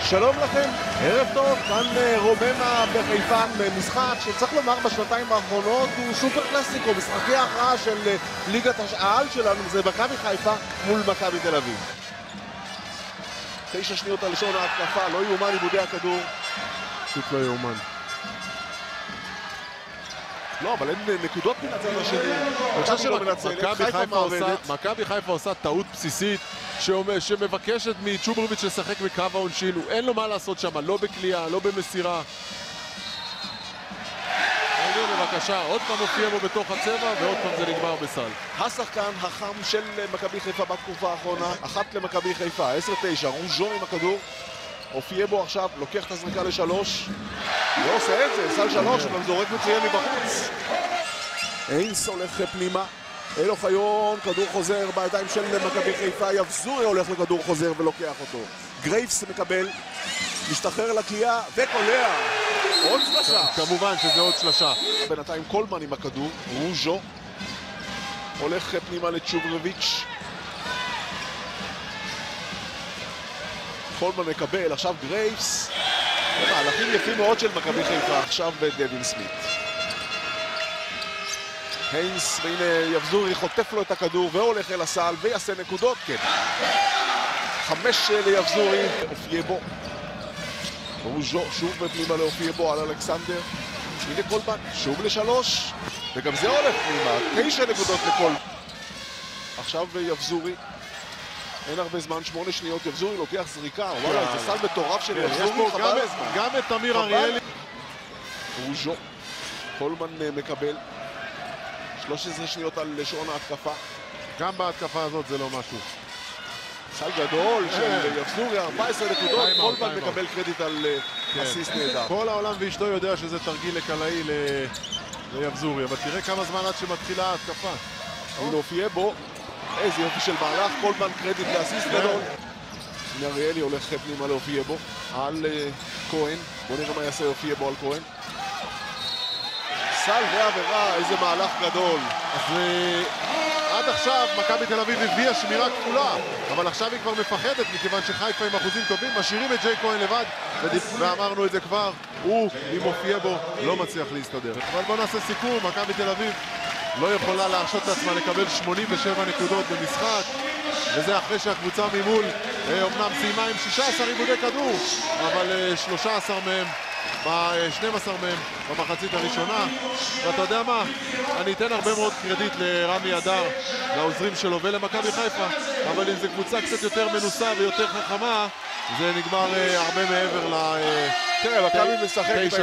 שלום לכם, ערב טוב, כאן רוממה בחיפה, משחק שצריך לומר בשנתיים האחרונות הוא סופר קלאסיקו, משחקי ההכרעה של ליגת העל שלנו, זה מכבי חיפה מול מכבי תל אביב. 9 שניות על שעון ההתקפה, לא יאומן עיבודי הכדור. פשוט לא יאומן. לא, אבל אין נקודות מן הצד השני. מכבי חיפה עושה טעות בסיסית שמבקשת מצ'וברוביץ' לשחק בקו העונשין. אין לו מה לעשות שם, לא בקליעה, לא במסירה. בבקשה, עוד פעם הופיע בו בתוך הצבע ועוד פעם זה נגמר בסל. השחקן החם של מכבי חיפה בתקופה האחרונה, אחת למכבי חיפה, 10-9, רוז'ו עם הכדור. הופיע בו עכשיו, לוקח את הזריקה לשלוש לא עושה את זה, סל שלוש, הוא גם זורק מצוין מבחוץ. איינס הולך פנימה, אלו חיון, כדור חוזר בידיים של מכבי חיפה, יבזורי הולך לכדור חוזר ולוקח אותו. גרייבס מקבל, משתחרר לקליעה וקולע. עוד שלושה. כמובן שזה עוד שלושה. בינתיים קולמן עם הכדור, רוז'ו הולך פנימה לצ'וברוביץ'. קולמן מקבל, עכשיו גרייבס. מהלכים יפים מאוד של מכבי חיפה, עכשיו דווין סמית. היינס, והנה יבזורי חוטף לו את הכדור והולך אל הסל ויעשה נקודות, כן. 5 ליבזורי, הופיע בו. רוז'ו שוב בפנימה להופיע בו על אלכסנדר. הנה קולמן, שוב לשלוש, וגם זה הולך פנימה, 9 נקודות לכל. עכשיו יבזורי. אין הרבה זמן, 8 שניות, יבזורי לוקח זריקה, וואלה, זה סל מטורף של יבזורי, חבל הזמן. גם את תמיר אריאלי. רוז'ו, קולמן מקבל. 13 שניות על שעון ההתקפה. גם בהתקפה הזאת זה לא משהו. סל גדול של יבזורי, 14 נקודות, קולמן מקבל קרדיט על אסיסט נהדר. כל העולם ואשתו יודע שזה תרגיל לקלעי ליבזורי, אבל תראה כמה זמן עד שמתחילה ההתקפה. הנה הופיע בו. איזה יופי של מהלך, קולמן קרדיט לאסיסט גדול. הנה אריאלי הולך פנימה להופיע בו על כהן. בוא נראה מה יעשה יופיע בו על כהן. סל ועבירה, איזה מהלך גדול. אז עד עכשיו מכבי תל אביב הביאה שמירה כפולה, אבל עכשיו היא כבר מפחדת מכיוון שחיפה עם אחוזים טובים, משאירים את ג'יי כהן לבד, ואמרנו את זה כבר, הוא אם מופיע בו לא מצליח להסתדר. אבל בוא נעשה סיכום, מכבי תל אביב לא יכולה להרשות את עצמה לקבל 87 נקודות במשחק, וזה אחרי שהקבוצה ממול אומנם סיימה עם 16 עיבודי כדור, אבל 13 מהם 12 מהם במחצית הראשונה. ואתה יודע מה? אני אתן הרבה מאוד קרדיט לרמי אדר, לעוזרים שלו ולמכבי חיפה, אבל אם זו קבוצה קצת יותר מנוסה ויותר חכמה, זה נגמר הרבה מעבר ל... תראה, מכבי משחק